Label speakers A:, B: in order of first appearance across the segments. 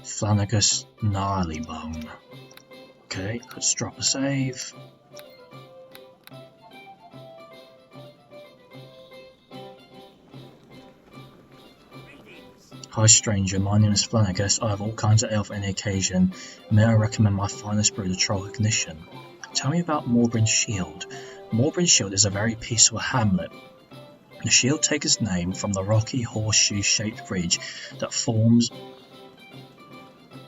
A: Flanagus Gnarly Bone. Okay, let's drop a save. Hi stranger, my name is Flanagus. I have all kinds of ale for any occasion. May I recommend my finest brew, the Troll Ignition? Tell me about Mornbryn Shield. Mornbryn Shield is a very peaceful hamlet. The shield takes its name from the rocky horseshoe-shaped ridge that forms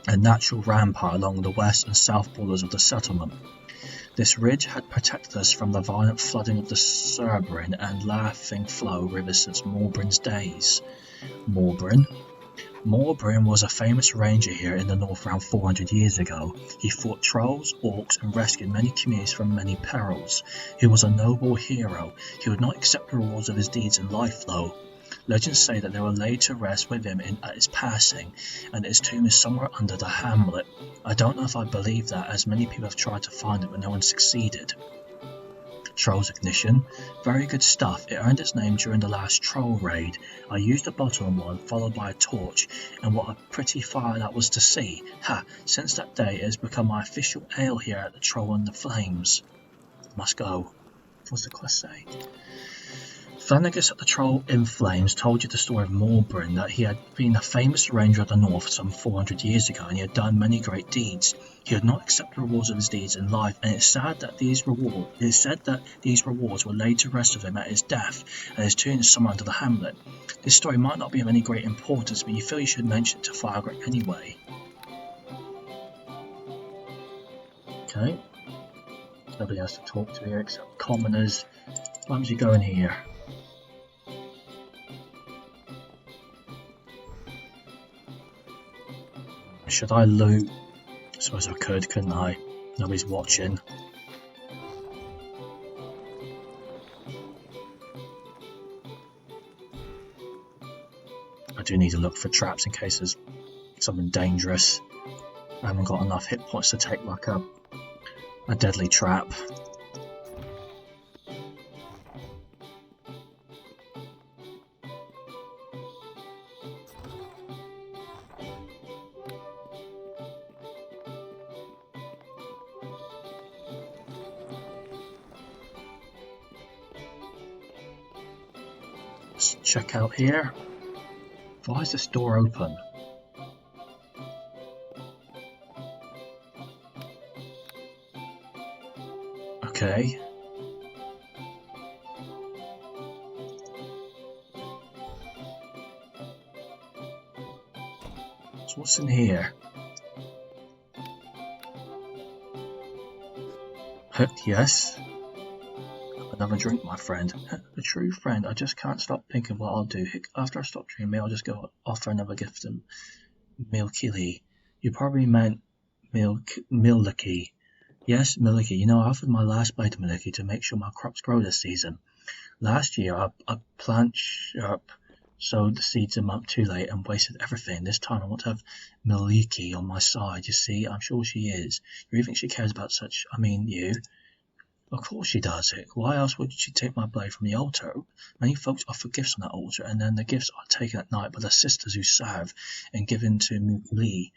A: a natural rampart along the west and south borders of the settlement. This ridge had protected us from the violent flooding of the Cerberine and Laughing Flow rivers since Mornbryn's days. Mornbryn was a famous ranger here in the north around 400 years ago. He fought trolls, orcs, and rescued many communities from many perils. He was a noble hero. He would not accept the rewards of his deeds in life, though. Legends say that they were laid to rest with him at his passing, and his tomb is somewhere under the hamlet. I don't know if I believe that, as many people have tried to find it, but no one succeeded. Troll's Ignition. Very good stuff. It earned its name during the last troll raid. I used a bottle on one, followed by a torch, and what a pretty fire that was to see. Ha! Since that day it has become my official ale here at the Troll and the Flames. Must go. What's the quest say? Flanagus at the Troll in Flames told you the story of Mornbryn, that he had been a famous ranger of the north some 400 years ago, and he had done many great deeds. He had not accepted the rewards of his deeds in life, and it is said that these rewards were laid to rest with him at his death, and his tomb is somewhere under the hamlet. This story might not be of any great importance, but you feel you should mention it to Firegrit anyway. Okay. Nobody else to talk to here except commoners. Why don't you go in here? Should I loot? I suppose I could, couldn't I? Nobody's watching. I do need to look for traps in case there's something dangerous. I haven't got enough hit points to take like a deadly trap. Let's check out here. Why is this door open? Okay. So what's in here? Yes. Another drink, my friend. A true friend. I just can't stop thinking what I'll do. After I stop drinking me, I'll just go offer another gift to Milky. You probably meant Milky. Yes, Milky. You know, I offered my last bite to Milky to make sure my crops grow this season. Last year, I planted sharp, sowed the seeds a month too late and wasted everything. This time, I want to have Milky on my side. You see, I'm sure she is. You really think she cares about such? I mean, you. Of course she does, Hick. Why else would she take my blade from the altar? Many folks offer gifts on that altar, and then the gifts are taken at night by the sisters who serve and given to Milky.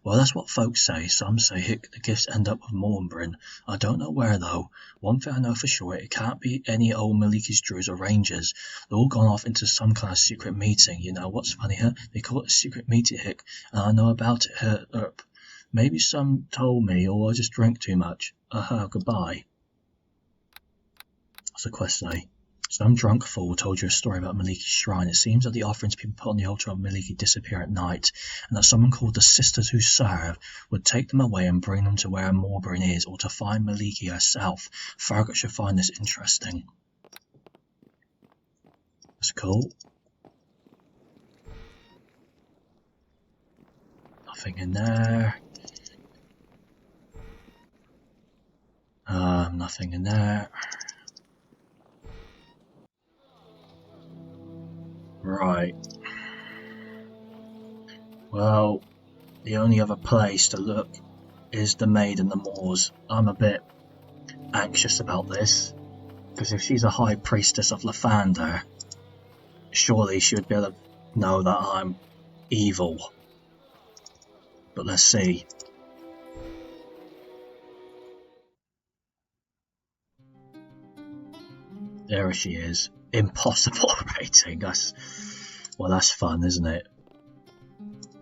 A: Well, that's what folks say. Some say, Hick, the gifts end up with Mornbryn. I don't know where, though. One thing I know for sure, it can't be any old Miliki's druids or rangers. They're all gone off into some kind of secret meeting. You know what's funny, huh? They call it a secret meeting, Hick, and I know about it, Maybe some told me, or I just drank too much. Goodbye. What's the quest say? Some drunk fool told you a story about Miliki's shrine. It seems that the offerings people put on the altar of Miliki disappear at night, and that someone called the Sisters Who Serve would take them away and bring them to where Mornbryn is, or to find Miliki herself. Farragut should find this interesting. That's cool. Nothing in there. Nothing in there. Right. Well, the only other place to look is the Maid in the Moors. I'm a bit anxious about this, because if she's a high priestess of Lathander, surely she would be able to know that I'm evil. But let's see. There she is. Impossible rating. That's fun, isn't it?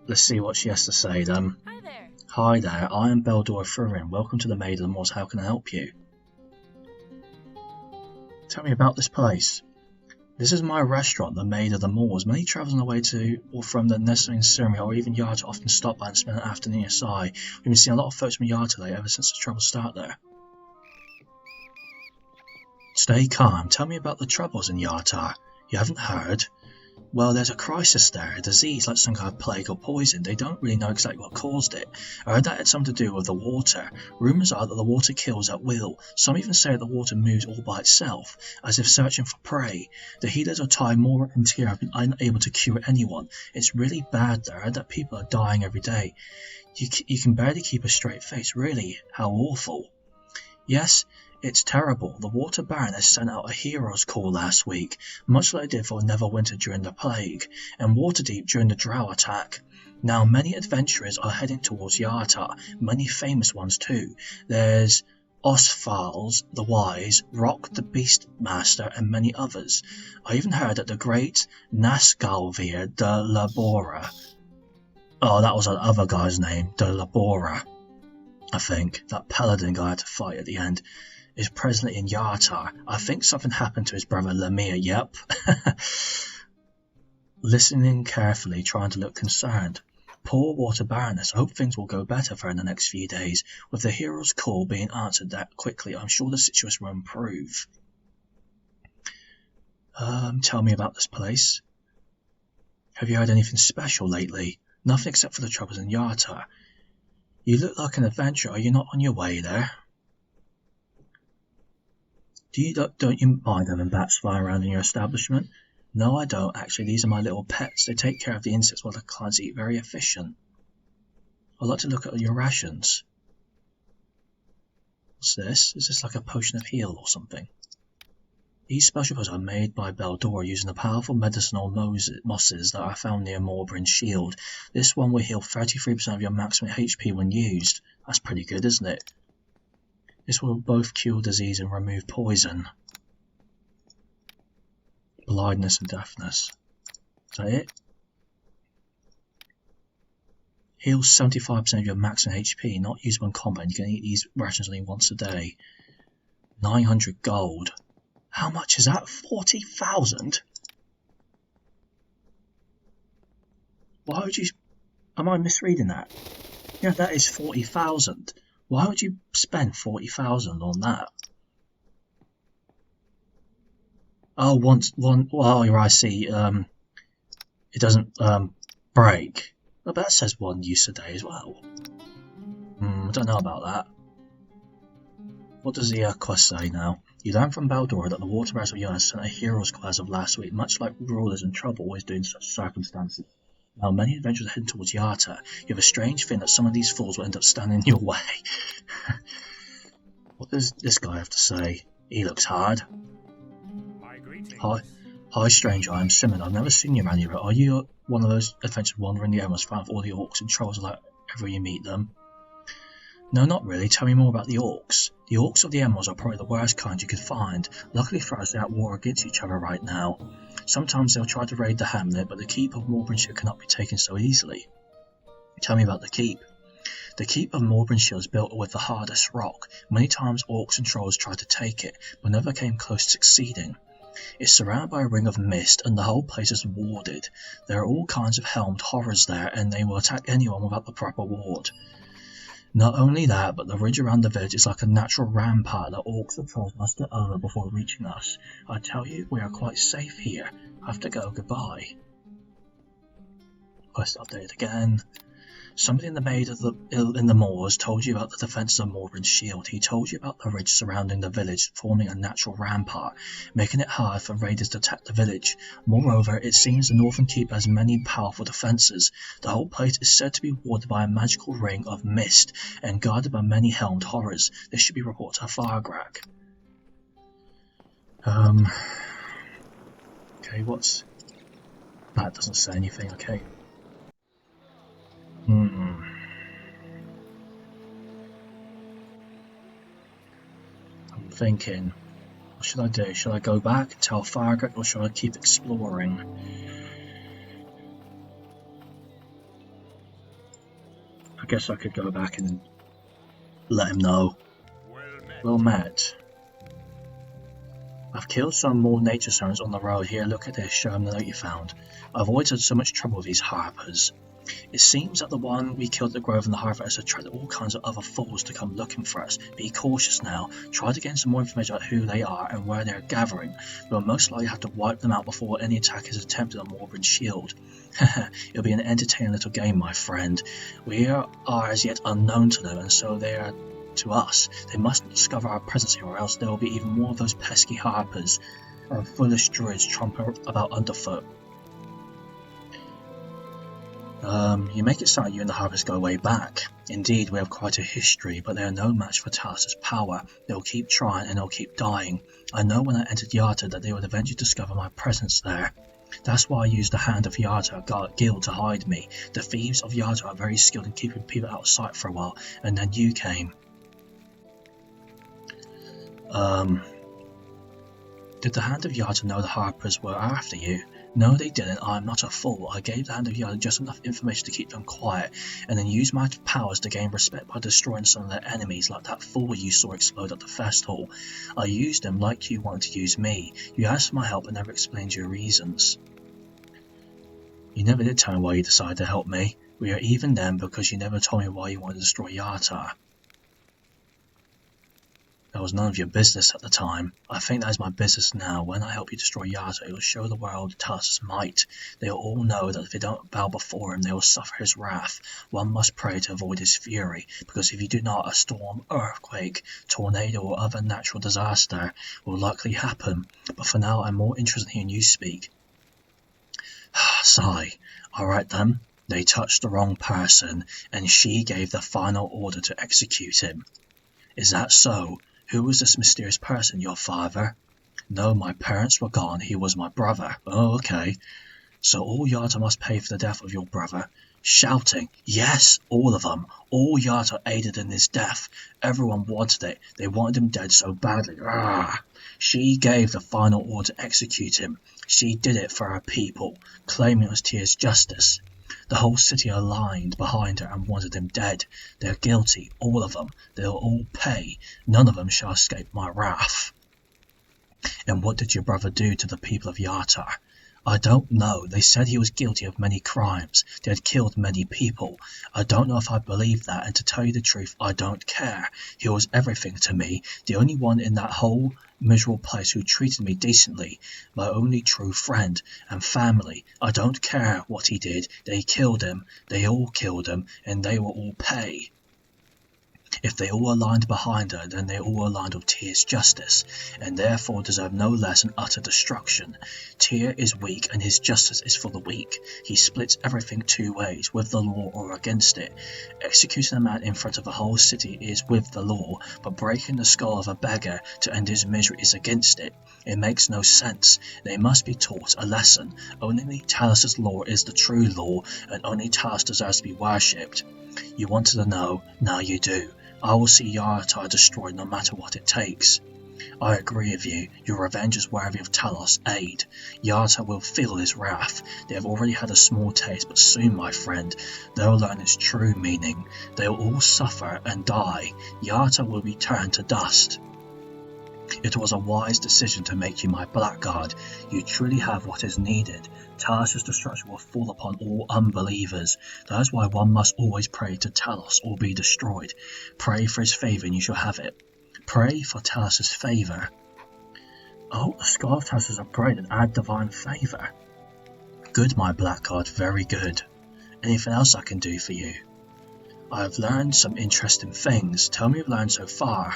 A: Let's see what she has to say then.
B: Hi there.
A: Hi there, I am Beldor Thurin. Welcome to the Maid of the Moors. How can I help you? Tell me about this place. This is my restaurant, the Maid of the Moors. Many travellers on the way to or from the nestling ceremony or even Yarta often stop by and spend an afternoon aside. We've been seeing a lot of folks from Yarta today ever since the troubles started there. Stay calm. Tell me about the troubles in Yarta. You haven't heard? Well, there's a crisis there, a disease like some kind of plague or poison. They don't really know exactly what caused it. I heard that had something to do with the water. Rumours are that the water kills at will. Some even say that the water moves all by itself, as if searching for prey. The healers of Ty, Mora and Tyr have been unable to cure anyone. It's really bad there. I heard that people are dying every day. You can barely keep a straight face, really. How awful. Yes, it's terrible. The Water Baroness sent out a hero's call last week, much like they did for Neverwinter during the plague, and Waterdeep during the Drow attack. Now many adventurers are heading towards Yarta, many famous ones too. There's Osphals the Wise, Rock the Beastmaster, and many others. I even heard that the great Nasgalvir de Labora, oh, that was that other guy's name, de Labora, I think, that paladin guy had to fight at the end, is presently in Yarta. I think something happened to his brother Lemire, yep. Listening carefully, trying to look concerned. Poor Water Baroness, I hope things will go better for her in the next few days. With the hero's call being answered that quickly, I'm sure the situation will improve. Tell me about this place. Have you heard anything special lately? Nothing except for the troubles in Yarta. You look like an adventurer. Are you not on your way there? Don't you mind having bats fly around in your establishment? No, I don't. Actually, these are my little pets. They take care of the insects while the clients eat. Very efficient. I'd like to look at your rations. What's this? Is this like a potion of heal or something? These special potions are made by Beldor using the powerful medicinal mosses that I found near Mornbryn's shield. This one will heal 33% of your maximum HP when used. That's pretty good, isn't it? This will both cure disease and remove poison. Blindness and deafness. Is that it? Heals 75% of your maximum HP, not used when combat. You can eat these rations only once a day. 900 gold. How much is that? 40,000? Why would you... Am I misreading that? Yeah, that is 40,000. Why would you spend 40,000 on that? Oh, well, I see. It doesn't break. Oh, but that says one use a day as well. I don't know about that. What does the quest say now? You learn from Beldor that the Water Baroness of Yarta sent a hero's call as of last week, much like rulers in trouble always do in such circumstances. Now, many adventurers are heading towards Yarta. You have a strange feeling that some of these fools will end up standing in your way. What does this guy have to say? He looks hard. Hi, stranger. I am Simon. I've never seen you around here. Are you one of those adventurers wandering the Emeralds, found all the orcs and trolls like ever you meet them? No, not really. Tell me more about the orcs. The orcs of the Emeralds are probably the worst kind you could find. Luckily for us, they're at war against each other right now. Sometimes they'll try to raid the hamlet, but the keep of Mornbryn cannot be taken so easily. Tell me about the keep. The keep of Mornbryn is built with the hardest rock. Many times orcs and trolls tried to take it, but never came close to succeeding. It's surrounded by a ring of mist, and the whole place is warded. There are all kinds of helmed horrors there, and they will attack anyone without the proper ward. Not only that, but the ridge around the village is like a natural rampart that orcs and trolls must get over before reaching us. I tell you, we are quite safe here. I have to go, goodbye. Quest updated again. Somebody in the Maid of the Moors told you about the defences of Mornbryn's shield. He told you about the ridge surrounding the village, forming a natural rampart, making it hard for raiders to attack the village. Moreover, it seems the Northern Keep has many powerful defences. The whole place is said to be warded by a magical ring of mist, and guarded by many helmed horrors. This should be reported to Firegrak. Okay, what's... That doesn't say anything, okay. I'm thinking, what should I do? Should I go back and tell Farragut, or should I keep exploring? I guess I could go back and let him know. Well met. I've killed some more nature servants on the road. Here, look at this. Show him the note you found. I've always had so much trouble with these harpers. It seems that the one we killed at the grove in the harbour has attracted all kinds of other fools to come looking for us. Be cautious now. Try to gain some more information about who they are and where they are gathering. We'll most likely have to wipe them out before any attack is attempted on Mornbryn's shield. It'll be an entertaining little game, my friend. We are as yet unknown to them, and so they are to us. They mustn't discover our presence here, or else there will be even more of those pesky harpers and foolish druids tromping about underfoot. You make it sound like you and the harpers go way back. Indeed, we have quite a history, but they are no match for Talos' power. They'll keep trying and they'll keep dying. I know when I entered Yarta that they would eventually discover my presence there. That's why I used the Hand of Yarta guild to hide me. The thieves of Yarta are very skilled in keeping people out of sight for a while, and then you came. Did the Hand of Yarta know the harpers were after you? No, they didn't. I'm not a fool. I gave the Hand of Yarta just enough information to keep them quiet, and then used my powers to gain respect by destroying some of their enemies, like that fool you saw explode at the festival. I used them like you wanted to use me. You asked for my help and never explained your reasons. You never did tell me why you decided to help me. We are even then because you never told me why you wanted to destroy Yarta. That was none of your business at the time. I think that is my business now. When I help you destroy Yarta, it will show the world Talos' might. They will all know that if they don't bow before him, they will suffer his wrath. One must pray to avoid his fury, because if you do not, a storm, earthquake, tornado, or other natural disaster will likely happen. But for now, I'm more interested in hearing you speak. Sigh. Alright then. They touched the wrong person, and she gave the final order to execute him. Is that so? Who was this mysterious person, your father? No, my parents were gone. He was my brother. Oh, okay. So all Yarta must pay for the death of your brother. Shouting, yes, all of them. All Yarta aided in his death. Everyone wanted it. They wanted him dead so badly. Arrgh. She gave the final order to execute him. She did it for her people, claiming it was Tyr's justice. The whole city aligned behind her and wanted him dead. They're guilty, all of them. They'll all pay. None of them shall escape my wrath. And what did your brother do to the people of Yarta? I don't know. They said he was guilty of many crimes. They had killed many people. I don't know if I believe that, and to tell you the truth, I don't care. He was everything to me, the only one in that whole miserable place who treated me decently, my only true friend and family. I don't care what he did. They killed him. They all killed him, and they will all pay. If they all aligned behind her, then they all aligned with Tyr's justice, and therefore deserve no less than utter destruction. Tyr is weak, and his justice is for the weak. He splits everything two ways, with the law or against it. Executing a man in front of the whole city is with the law, but breaking the skull of a beggar to end his misery is against it. It makes no sense. They must be taught a lesson. Only Talos' law is the true law, and only Talos deserves to be worshipped. You wanted to know, now you do. I will see Yarta destroyed no matter what it takes. I agree with you. Your revenge is worthy of Talos' aid. Yarta will feel his wrath. They have already had a small taste, but soon, my friend, they will learn its true meaning. They will all suffer and die. Yarta will be turned to dust. It was a wise decision to make you my Blackguard. You truly have what is needed. Talos' destruction will fall upon all unbelievers. That is why one must always pray to Talos or be destroyed. Pray for his favour and you shall have it. Pray for Talos' favour. Oh, the Skull of Talos is upgraded and add divine favour. Good, my Blackguard, very good. Anything else I can do for you? I have learned some interesting things. Tell me what you've learned so far.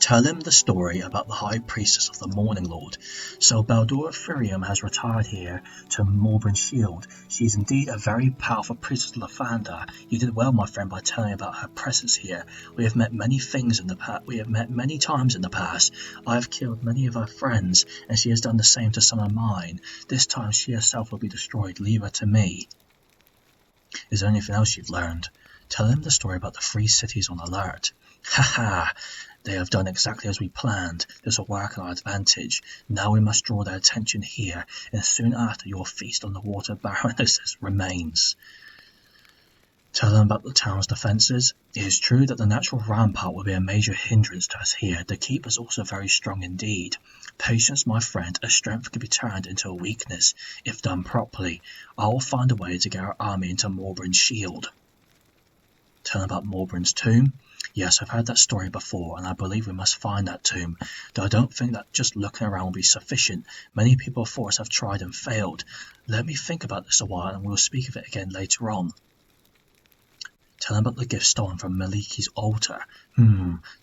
A: Tell him the story about the High Priestess of the Morning Lord. So Baldora Firium has retired here to Mornbryn Shield. She is indeed a very powerful priestess of Lathander. You did well, my friend, by telling about her presence here. We have met many times in the past. I have killed many of her friends, and she has done the same to some of mine. This time she herself will be destroyed. Leave her to me. Is there anything else you've learned? Tell him the story about the 3 cities on alert. Ha ha! They have done exactly as we planned. This will work on our advantage. Now we must draw their attention here, and soon after you will feast on the water baroness's remains. Tell them about the town's defences. It is true that the natural rampart will be a major hindrance to us here. The keep is also very strong indeed. Patience, my friend, a strength can be turned into a weakness, if done properly. I will find a way to get our army into Mornbryn's shield. Tell them about Mornbryn's tomb. Yes, I've heard that story before, and I believe we must find that tomb, though I don't think that just looking around will be sufficient. Many people before us have tried and failed. Let me think about this a while, and we'll speak of it again later on. Tell him about the gift stolen from Maliki's altar.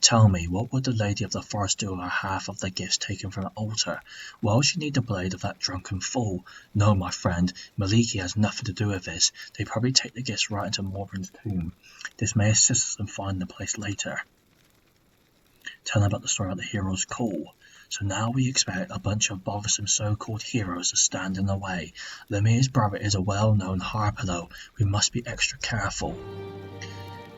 A: Tell me, what would the Lady of the Forest do with her half of the gifts taken from the altar? Why would she need the blade of that drunken fool? No, my friend, Maliki has nothing to do with this. They probably take the gifts right into Mornbryn's tomb. This may assist us in finding the place later. Tell him about the story about the hero's call. So now we expect a bunch of bothersome so-called heroes to stand in the way. Lemire's brother is a well-known harper though. We must be extra careful.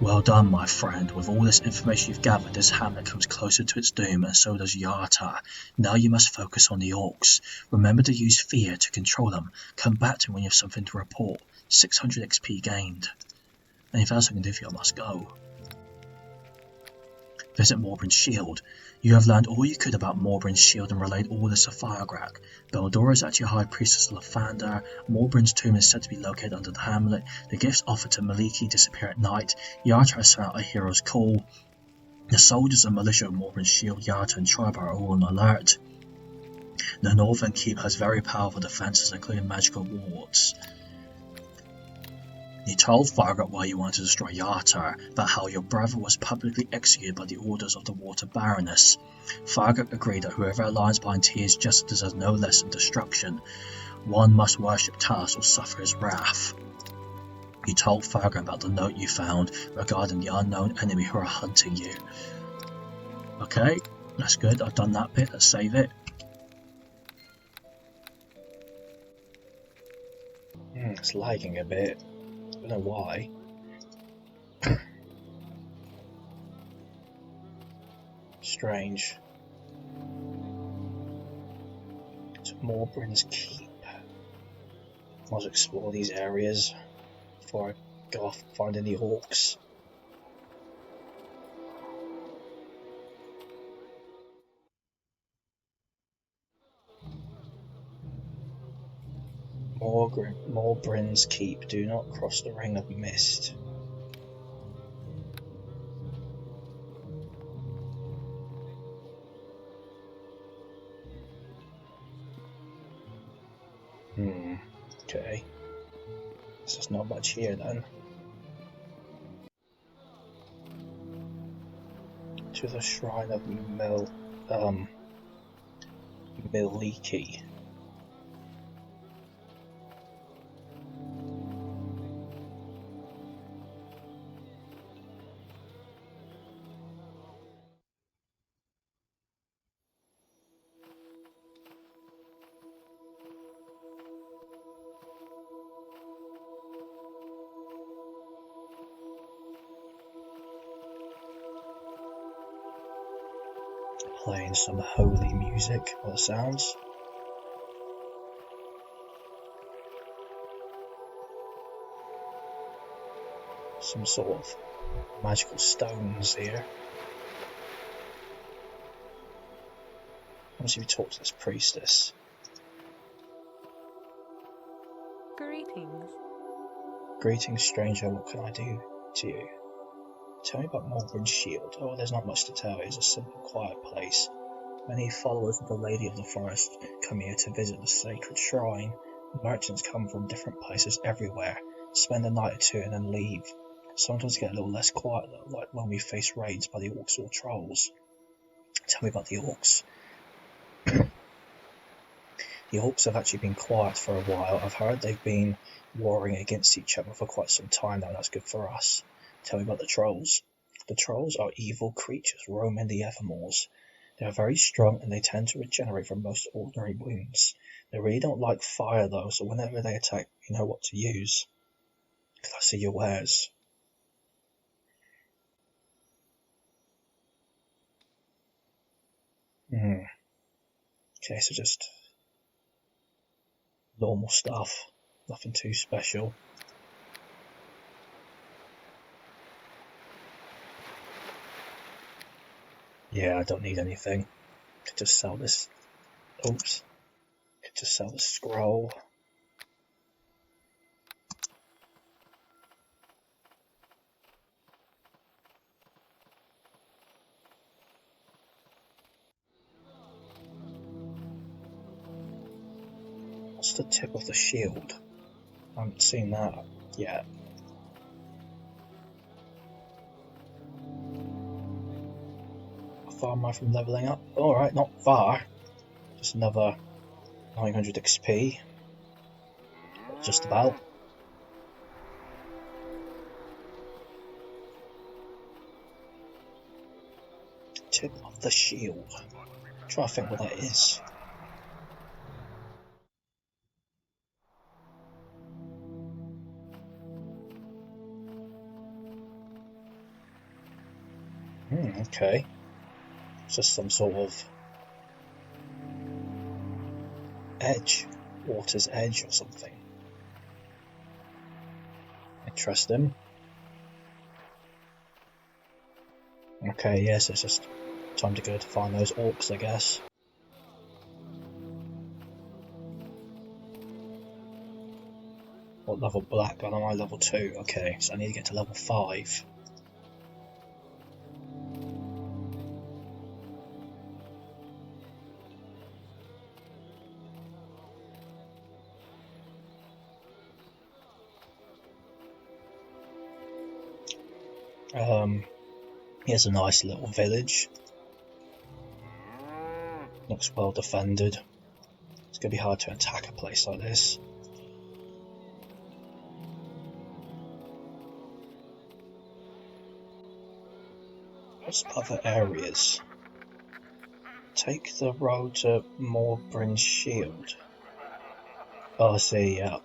A: Well done, my friend. With all this information you've gathered, this hamlet comes closer to its doom, and so does Yarta. Now you must focus on the orcs. Remember to use fear to control them. Come back to me when you have something to report. 600 XP gained. Anything else I can do for you, I must go. Visit Mornbryn's shield. You have learned all you could about Mornbryn's shield and relayed all this to Firegrak. Beldora is actually a high priestess of Lathander. Mornbryn's tomb is said to be located under the hamlet. The gifts offered to Maliki disappear at night. Yarta has sent out a hero's call. The soldiers and militia of Mornbryn's shield, Yarta and tribe are all on alert. The northern keep has very powerful defences, including magical wards. You told Firegrak why you wanted to destroy Yarta, about how your brother was publicly executed by the orders of the Water Baroness. Firegrak agreed that whoever aligns behind Tyr's justice deserves no less than destruction. One must worship Talos or suffer his wrath. You told Firegrak about the note you found regarding the unknown enemy who are hunting you. Okay, that's good, I've done that bit, let's save it. It's lagging a bit. I don't know why. Strange. It's Mornbryn's keep. I must explore these areas before I go off and find any orcs. Mornbryn's keep. Do not cross the ring of mist. Okay. So there's not much here then. To the shrine of Miliki. Playing some holy music, or sounds. Some sort of magical stones here. Once you talk to this priestess.
B: Greetings.
A: Greetings, stranger. What can I do to you? Tell me about Mornbryn's shield. Oh, there's not much to tell. It's a simple, quiet place. Many followers of the Lady of the Forest come here to visit the sacred shrine. Merchants come from different places everywhere, spend a night or two and then leave. Sometimes get a little less quiet though, like when we face raids by the orcs or trolls. Tell me about the orcs. The orcs have actually been quiet for a while. I've heard they've been warring against each other for quite some time now. That's good for us. Tell me about the trolls. The trolls are evil creatures roaming the Evermoors. They are very strong and they tend to regenerate from most ordinary wounds. They really don't like fire though, so whenever they attack, you know what to use. Classy your wares. Okay, so just normal stuff. Nothing too special. Yeah, I don't need anything. Could just sell this. Oops. Could just sell the scroll. What's the tip of the shield? I haven't seen that yet. How far am I from leveling up? Alright, not far. Just another 900 XP. Just about. Tip of the shield. I'm trying to think what that is. Okay. It's just some sort of edge. Water's edge or something. Interesting. Okay, yes, it's just time to go to find those orcs, I guess. What level Blackguard am I? Level 2. Okay, so I need to get to level 5. Here's a nice little village. Looks well defended. It's going to be hard to attack a place like this. What's other areas? Take the road to Mornbryn's shield. Oh, I see, yeah.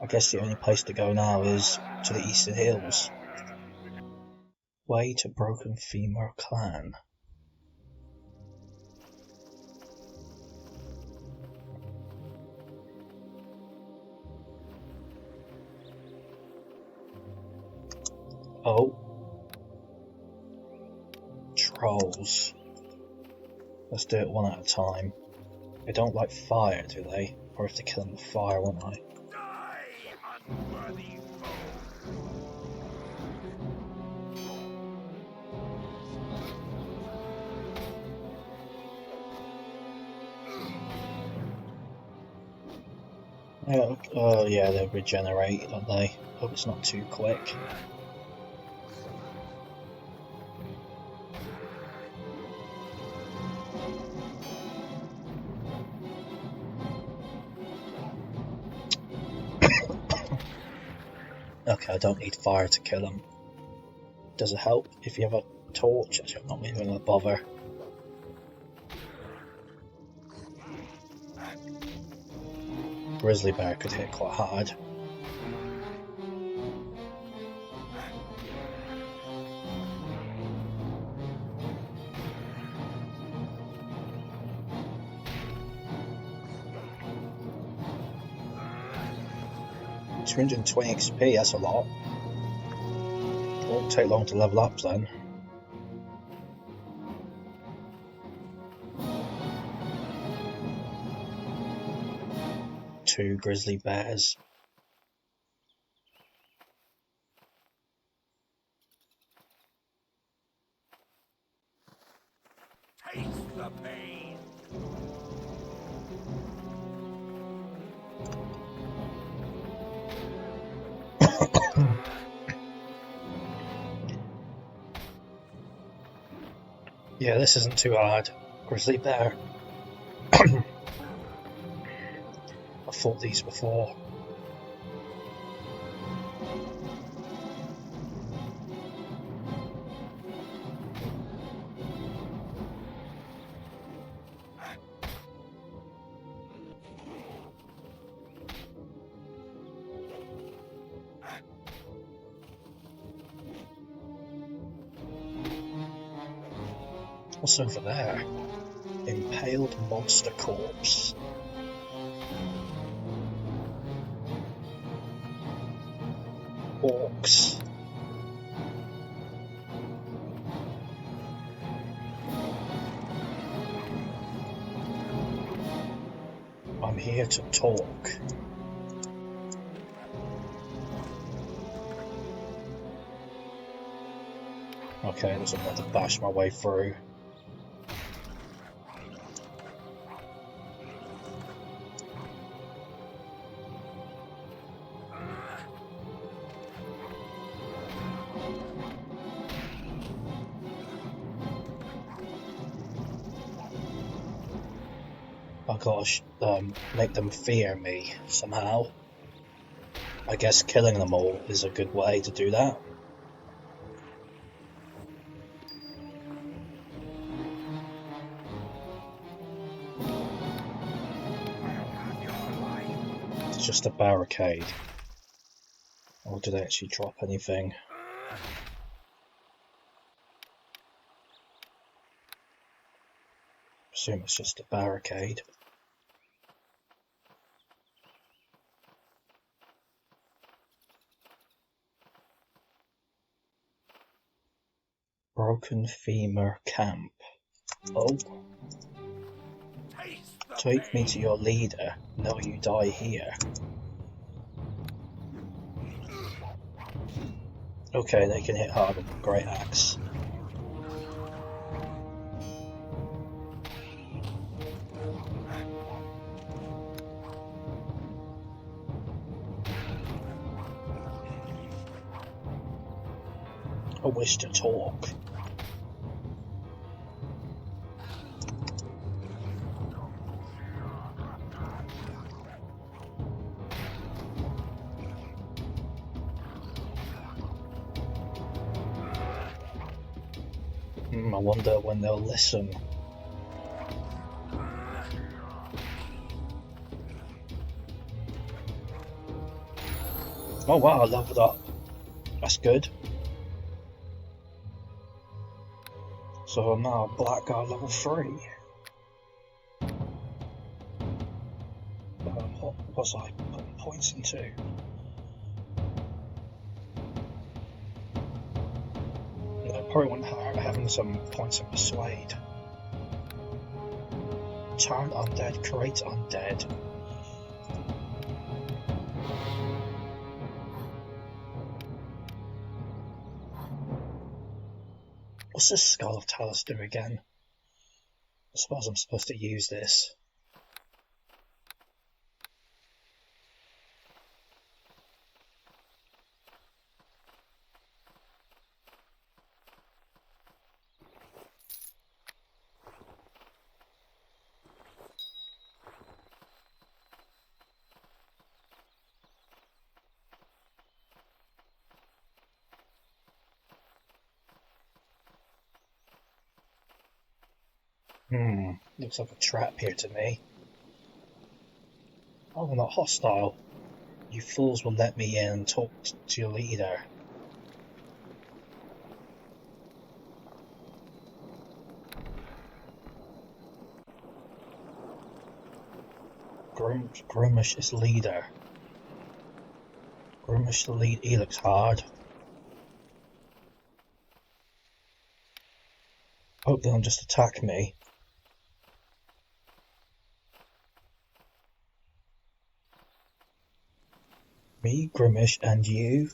A: I guess the only place to go now is to the Eastern Hills. Way to Broken Femur Clan. Oh. Trolls. Let's do it one at a time. They don't like fire, do they? Or if they kill them with fire, won't I? Yeah, they regenerate, don't they? Hope it's not too quick. Okay, I don't need fire to kill them. Does it help if you have a torch? Actually, I'm not even going to bother. Grizzly bear could hit quite hard. $220 XP, that's a lot. It won't take long to level up then. Two grizzly bears.
C: Taste the pain.
A: Yeah, this isn't too hard. Grizzly bear. I've fought these before. What's over there? Impaled monster corpse. Orcs. I'm here to talk. Okay, there's about to bash my way through. I gotta make them fear me somehow. I guess killing them all is a good way to do that. It's just a barricade. Or did they actually drop anything? I assume it's just a barricade. Broken Femur Camp. Oh. Take me to your leader. No, you die here. Okay, they can hit hard with a great axe. I wish to talk. I wonder when they'll listen. Oh wow, I leveled up. That's good. So I'm now Blackguard level 3. What was I putting points into? Probably wouldn't hurt having some points of persuade. Turn undead, create undead. What's this Skull of Talus do again? I suppose I'm supposed to use this. Looks like a trap here to me. Oh, we're not hostile. You fools will let me in and talk to your leader. Grimish is leader. Grimish the lead, he looks hard. Hope they don't just attack me. Me, Grimish, and you?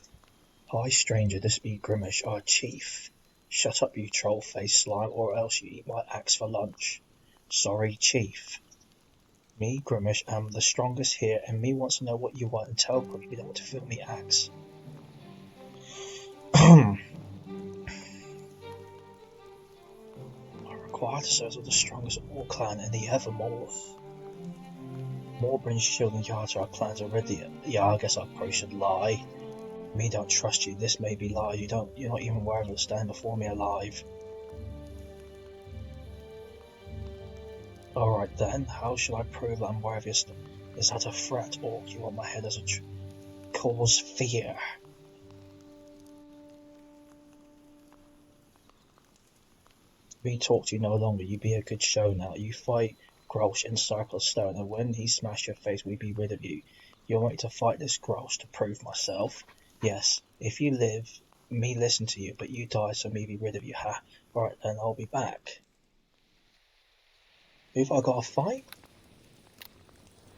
A: Hi stranger, this be Grimish, our chief. Shut up you troll-faced slime, or else you eat my axe for lunch. Sorry, chief. Me, Grimish, am the strongest here, and me wants to know what you want and tell quick, you don't want to fill me axe. required to serve as the strongest orc clan in the Evermorth. Mornbryn's shield and yard to our clans already. Yeah, I guess I probably should lie. Me don't trust you. This may be lies. You're not even worthy to stand before me alive. Alright then, how shall I prove that I'm worthy? Is that a threat, or do you want my head as a cause fear? Me talk to you no longer, you be a good show now. You fight Grolsch in Circle of Stone, and when he smash your face, we be rid of you. You want me to fight this Grolsch to prove myself? Yes, if you live, me listen to you, but you die, so me be rid of you, ha. Alright then, I'll be back. Who've I got to fight?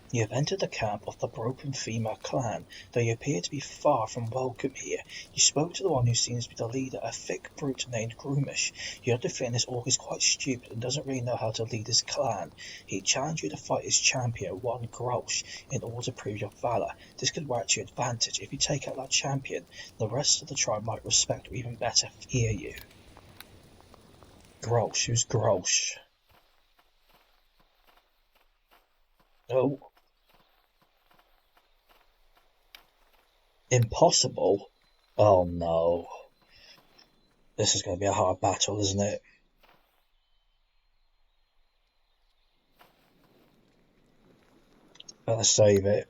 A: You have entered the camp of the Broken Femur Clan, though you appear to be far from welcome here. You spoke to the one who seems to be the leader, a thick brute named Groomish. You have the feeling this orc is quite stupid and doesn't really know how to lead his clan. He challenged you to fight his champion, one Grolsch, in order to prove your valour. This could work to your advantage. If you take out that champion, the rest of the tribe might respect or even better fear you. Grolsch? Who's Grolsch? Oh. Impossible? Oh no. This is going to be a hard battle, isn't it? Better save it.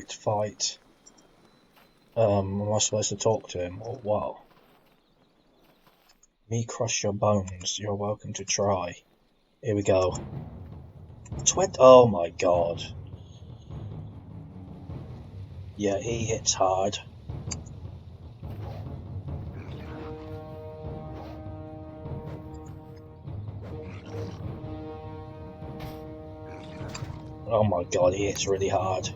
A: Fight. Am I supposed to talk to him, or what? Me crush your bones, you're welcome to try. Here we go. Oh my god. Yeah, he hits hard. Oh my god, he hits really hard.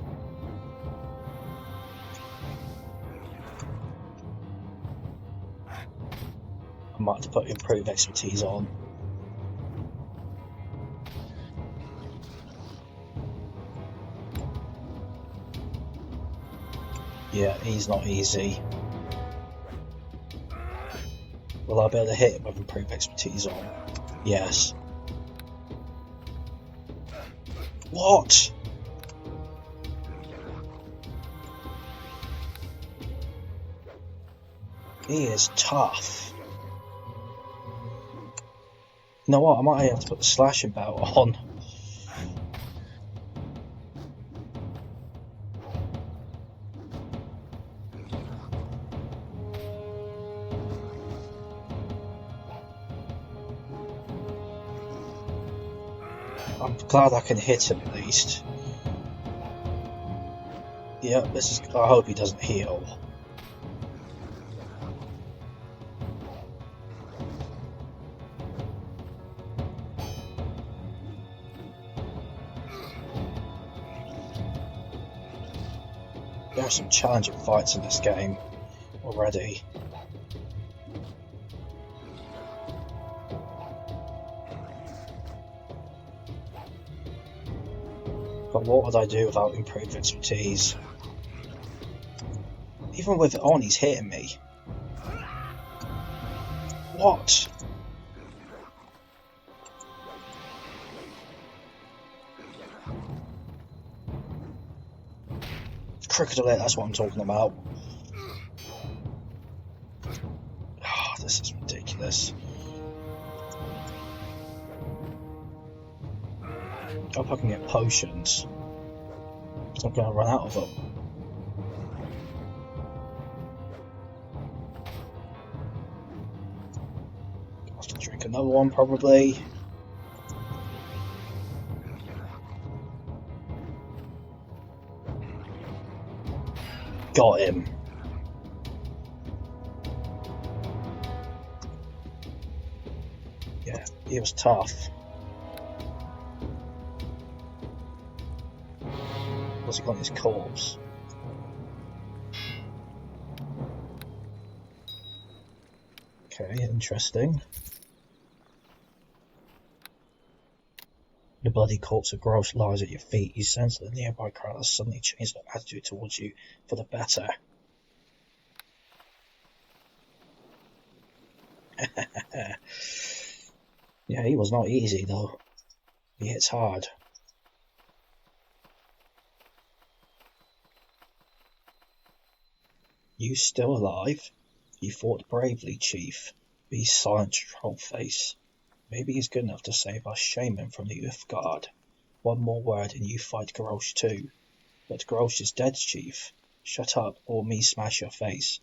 A: I might have to put improved expertise on. Yeah, he's not easy. Will I be able to hit him with improved expertise on? Yes. What? He is tough. You know what, I might have to put the slashing belt on. I'm glad I can hit him at least. Yeah, I hope he doesn't heal. There are some challenging fights in this game already. But what would I do without improved expertise? Even with it on, he's hitting me. What? Critical hit, that's what I'm talking about. Oh, this is ridiculous. I hope I can get potions. I'm going to run out of them. I'll have to drink another one probably. Got him. Yeah, he was tough. What's he got in his corpse? Okay, interesting. The bloody corpse of Gross lies at your feet. You sense that the nearby crowd has suddenly changed their attitude towards you for the better. Yeah, he was not easy though. He hits hard. You still alive? You fought bravely, Chief. Be silent, Trollface. Maybe he's good enough to save our shaman from the Uthgard. One more word and you fight Grosh too. But Grosh is dead, Chief. Shut up, or me smash your face.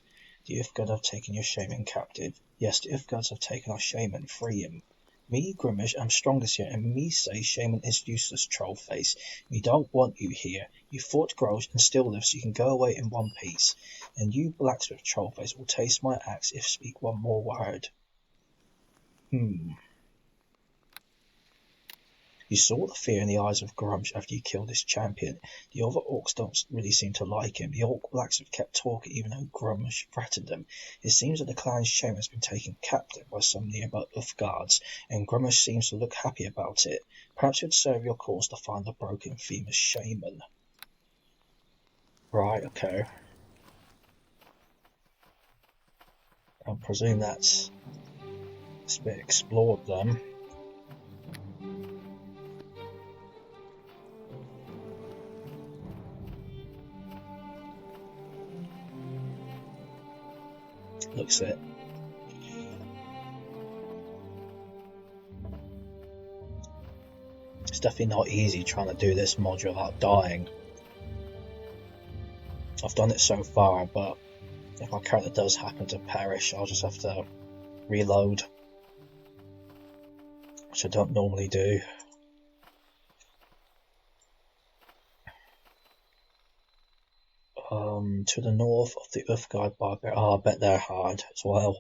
A: The Uthgard have taken your shaman captive. Yes, the Uthgards have taken our shaman. Free him. Me, Grimish, am strongest here, and me say shaman is useless, Trollface. We don't want you here. You fought Grosh and still live, so you can go away in one piece. And you, blacksmith Trollface, will taste my axe if speak one more word. You saw the fear in the eyes of Grumsh after you killed his champion. The other orcs don't really seem to like him. The orc blacksmith kept talking even though Grumsh threatened them. It seems that the clan's shaman has been taken captive by some nearby Uthgards, and Grumsh seems to look happy about it. Perhaps it would serve your cause to find the Broken Femur shaman. Right, okay. I presume that's a bit explored then. Looks it. It's definitely not easy trying to do this module without dying. I've done it so far, but if my character does happen to perish, I'll just have to reload, which I don't normally do. To the north of the Uthgard barbarian. Oh, I bet they're hard as well.